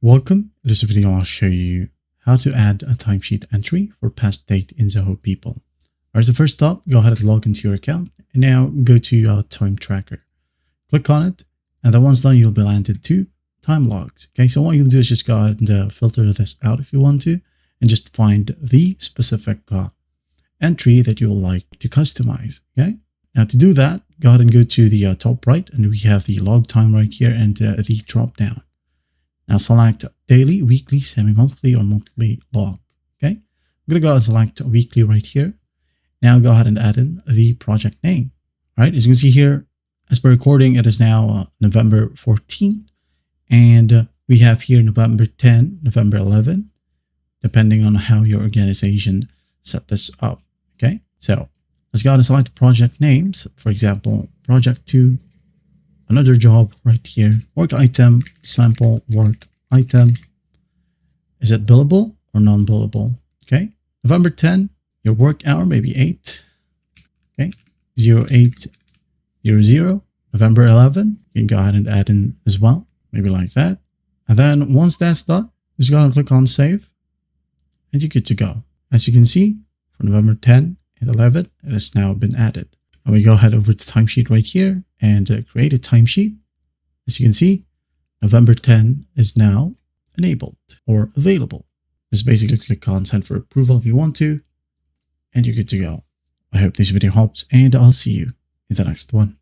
Welcome. In this video, I'll show you how to add a timesheet entry for past date in Zoho People. Alright, so first up, go ahead and log into your account and now go to your time tracker. Click on it, and then once done, you'll be landed to time logs. Okay, so what you'll do is just go ahead and filter this out if you want to, and just find the specific entry that you would like to customize. Okay, now to do that, go ahead and go to the top right, and we have the log time right here and the drop down. Now select daily, weekly, semi-monthly, or monthly log. Okay, I'm going to go and select weekly right here. Now go ahead and add in the project name. All right, as you can see here, as per recording, it is now November 14, and we have here November 10, November 11, depending on how your organization set this up. Okay, so let's go ahead and select project names. For example, project 2, another job right here, work item, sample work item. Is it billable or non-billable? Okay, November 10, your work hour, maybe 8. Okay, 0800. November 11, you can go ahead and add in as well, maybe like that. And then once that's done, just go ahead and click on save, and you're good to go. As you can see, for November 10 and 11, it has now been added. And we go ahead over to timesheet right here and create a timesheet. As you can see, November 10 is now enabled or available. Just basically click on send for approval if you want to, and you're good to go. I hope this video helps, and I'll see you in the next one.